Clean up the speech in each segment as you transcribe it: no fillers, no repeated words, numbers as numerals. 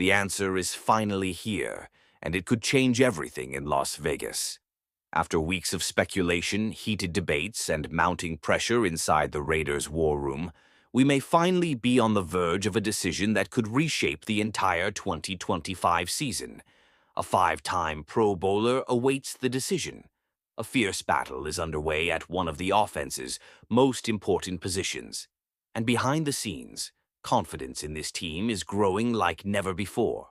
The answer is finally here, and it could change everything in Las Vegas. After weeks of speculation, heated debates, and mounting pressure inside the Raiders' war room, we may finally be on the verge of a decision that could reshape the entire 2025 season. A five-time Pro Bowler awaits the decision. A fierce battle is underway at one of the offense's most important positions. And behind the scenes, confidence in this team is growing like never before.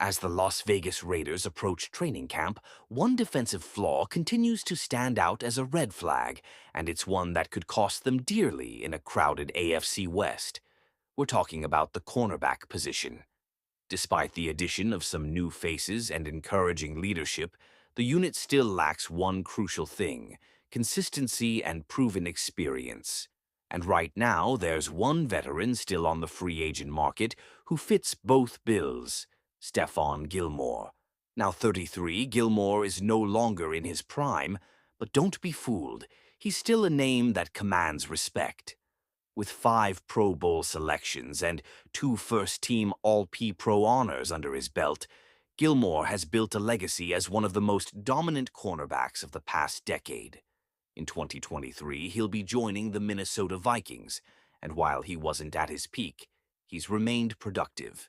As the Las Vegas Raiders approach training camp, one defensive flaw continues to stand out as a red flag, and it's one that could cost them dearly in a crowded AFC West. We're talking about the cornerback position. Despite the addition of some new faces and encouraging leadership, the unit still lacks one crucial thing: consistency and proven experience. And right now, there's one veteran still on the free agent market who fits both bills: Stephon Gilmore. Now 33, Gilmore is no longer in his prime, but don't be fooled. He's still a name that commands respect. With 5 Pro Bowl selections and 2 first-team All-Pro honors under his belt, Gilmore has built a legacy as one of the most dominant cornerbacks of the past decade. In 2023, he'll be joining the Minnesota Vikings, and while he wasn't at his peak, he's remained productive.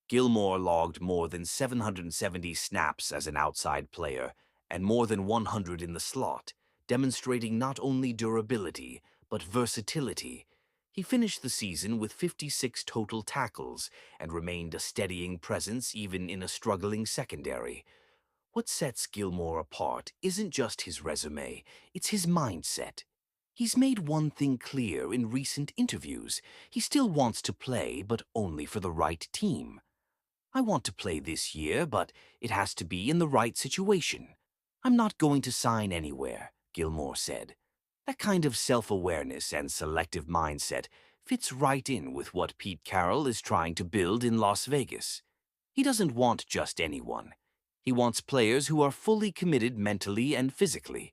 Gilmore logged more than 770 snaps as an outside player and more than 100 in the slot, demonstrating not only durability, but versatility. He finished the season with 56 total tackles and remained a steadying presence even in a struggling secondary. What sets Gilmore apart isn't just his resume, it's his mindset. He's made one thing clear in recent interviews: he still wants to play, but only for the right team. "I want to play this year, but it has to be in the right situation. I'm not going to sign anywhere," Gilmore said. That kind of self-awareness and selective mindset fits right in with what Pete Carroll is trying to build in Las Vegas. He doesn't want just anyone. He wants players who are fully committed mentally and physically.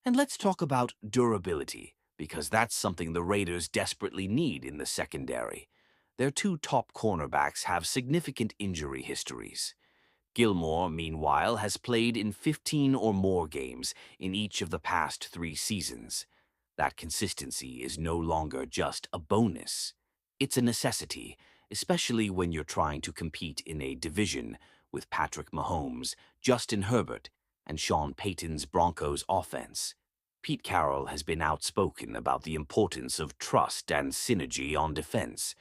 And let's talk about durability, because that's something the Raiders desperately need in the secondary. Their 2 top cornerbacks have significant injury histories. Gilmore, meanwhile, has played in 15 or more games in each of the past 3 seasons. That consistency is no longer just a bonus. It's a necessity, especially when you're trying to compete in a division with Patrick Mahomes, Justin Herbert, and Sean Payton's Broncos offense. Pete Carroll has been outspoken about the importance of trust and synergy on defense.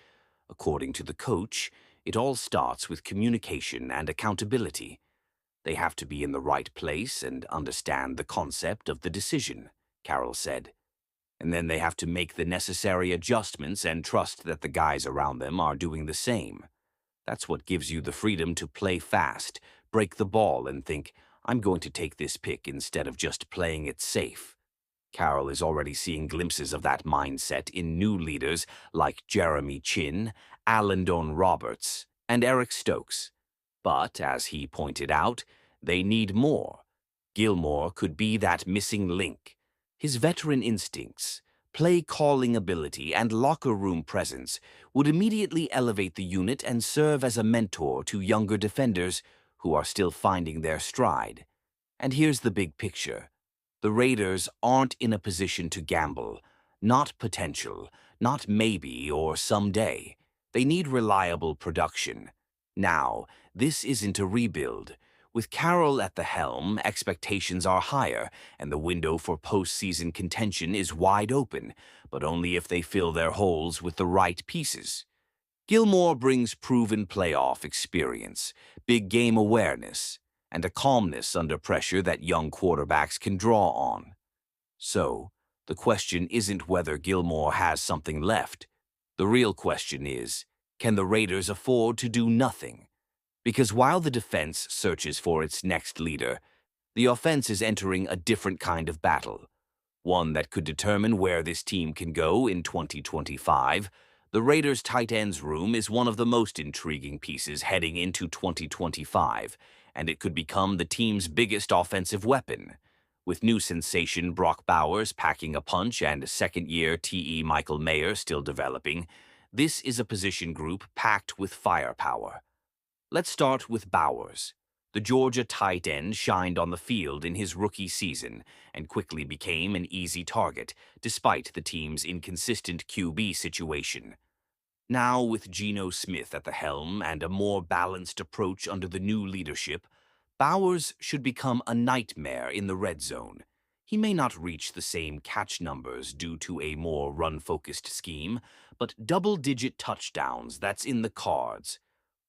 According to the coach, it all starts with communication and accountability. They have to be in the right place and understand the concept of the decision, Carroll said. And then they have to make the necessary adjustments and trust that the guys around them are doing the same. That's what gives you the freedom to play fast, break the ball, and think, "I'm going to take this pick," instead of just playing it safe. Carroll is already seeing glimpses of that mindset in new leaders like Jeremy Chin, Alandon Roberts, and Eric Stokes. But, as he pointed out, they need more. Gilmore could be that missing link. His veteran instincts, play-calling ability, and locker room presence would immediately elevate the unit and serve as a mentor to younger defenders who are still finding their stride. And here's the big picture. The Raiders aren't in a position to gamble. Not potential, not maybe or someday. They need reliable production. Now, this isn't a rebuild. With Carroll at the helm, expectations are higher, and the window for postseason contention is wide open, but only if they fill their holes with the right pieces. Gilmore brings proven playoff experience, big game awareness, and a calmness under pressure that young quarterbacks can draw on. So, the question isn't whether Gilmore has something left. The real question is, can the Raiders afford to do nothing? Because while the defense searches for its next leader, the offense is entering a different kind of battle, one that could determine where this team can go in 2025. The Raiders' tight ends room is one of the most intriguing pieces heading into 2025, and it could become the team's biggest offensive weapon. With new sensation Brock Bowers packing a punch and second-year TE Michael Mayer still developing, this is a position group packed with firepower. Let's start with Bowers. The Georgia tight end shined on the field in his rookie season and quickly became an easy target, despite the team's inconsistent QB situation. Now, with Geno Smith at the helm and a more balanced approach under the new leadership, Bowers should become a nightmare in the red zone. He may not reach the same catch numbers due to a more run-focused scheme, but double-digit touchdowns, that's in the cards.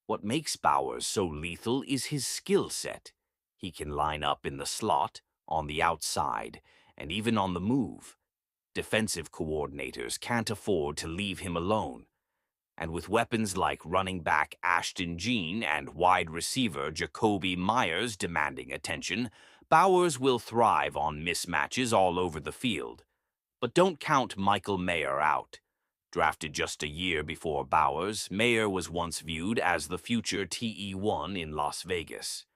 What makes Bowers so lethal is his skill set. He can line up in the slot, on the outside, and even on the move. Defensive coordinators can't afford to leave him alone. And with weapons like running back Ashton Jean and wide receiver Jacoby Myers demanding attention, Bowers will thrive on mismatches all over the field. But don't count Michael Mayer out. Drafted just a year before Bowers, Mayer was once viewed as the future TE1 in Las Vegas.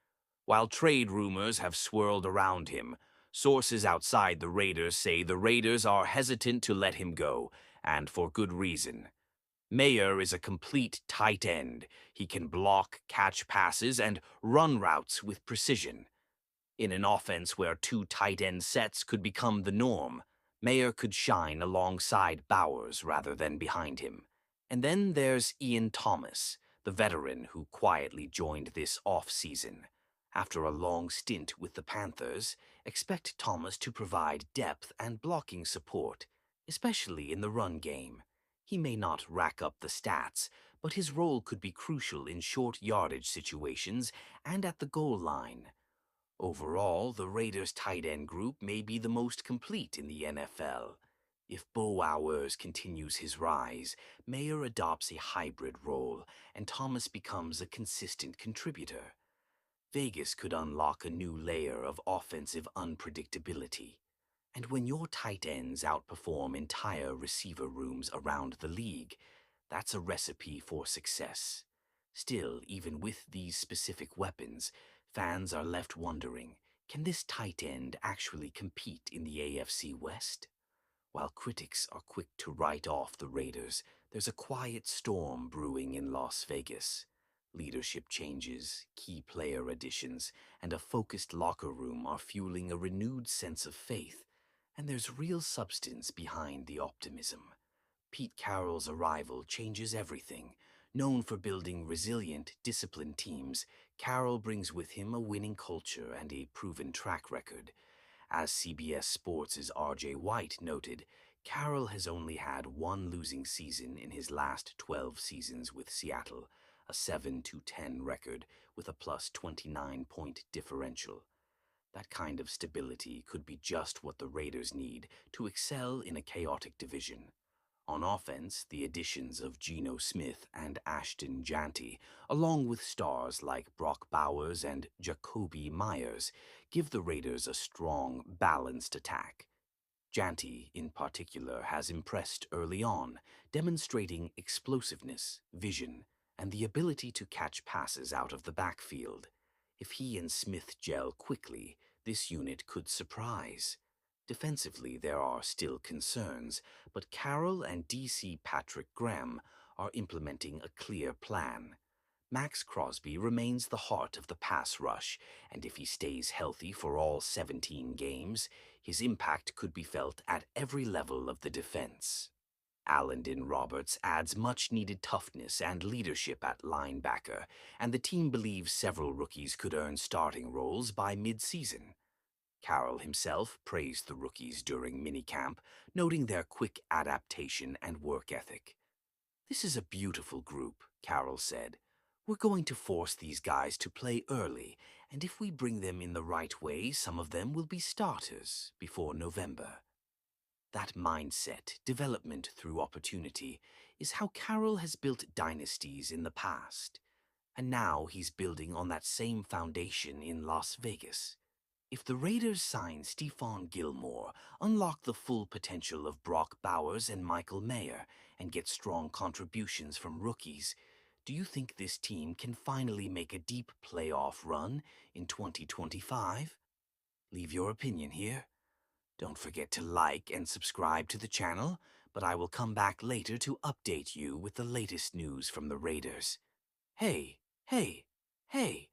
While trade rumors have swirled around him, sources outside the Raiders say the Raiders are hesitant to let him go, and for good reason. Mayer is a complete tight end. He can block, catch passes, and run routes with precision. In an offense where two tight end sets could become the norm, Mayer could shine alongside Bowers rather than behind him. And then there's Ian Thomas, the veteran who quietly joined this off-season. After a long stint with the Panthers, expect Thomas to provide depth and blocking support, especially in the run game. He may not rack up the stats, but his role could be crucial in short yardage situations and at the goal line. Overall, the Raiders' tight end group may be the most complete in the NFL. If Bowers continues his rise, Mayer adopts a hybrid role, and Thomas becomes a consistent contributor. Vegas could unlock a new layer of offensive unpredictability. And when your tight ends outperform entire receiver rooms around the league, that's a recipe for success. Still, even with these specific weapons, fans are left wondering, can this tight end actually compete in the AFC West? While critics are quick to write off the Raiders, there's a quiet storm brewing in Las Vegas. Leadership changes, key player additions, and a focused locker room are fueling a renewed sense of faith. And there's real substance behind the optimism. Pete Carroll's arrival changes everything. Known for building resilient, disciplined teams, Carroll brings with him a winning culture and a proven track record. As CBS Sports' R.J. White noted, Carroll has only had one losing season in his last 12 seasons with Seattle, a 7-10 record with a plus 29-point differential. That kind of stability could be just what the Raiders need to excel in a chaotic division. On offense, the additions of Geno Smith and Ashton Jeanty, along with stars like Brock Bowers and Jacoby Myers, give the Raiders a strong, balanced attack. Jeanty, in particular, has impressed early on, demonstrating explosiveness, vision, and the ability to catch passes out of the backfield. If he and Smith gel quickly, this unit could surprise. Defensively, there are still concerns, but Carroll and DC Patrick Graham are implementing a clear plan. Max Crosby remains the heart of the pass rush, and if he stays healthy for all 17 games, his impact could be felt at every level of the defense. Alandon Roberts adds much-needed toughness and leadership at linebacker, and the team believes several rookies could earn starting roles by mid-season. Carroll himself praised the rookies during minicamp, noting their quick adaptation and work ethic. "This is a beautiful group," Carroll said. "We're going to force these guys to play early, and if we bring them in the right way, some of them will be starters before November." That mindset, development through opportunity, is how Carroll has built dynasties in the past. And now he's building on that same foundation in Las Vegas. If the Raiders sign Stephon Gilmore, unlock the full potential of Brock Bowers and Michael Mayer, and get strong contributions from rookies, do you think this team can finally make a deep playoff run in 2025? Leave your opinion here. Don't forget to like and subscribe to the channel, but I will come back later to update you with the latest news from the Raiders. Hey, Hey,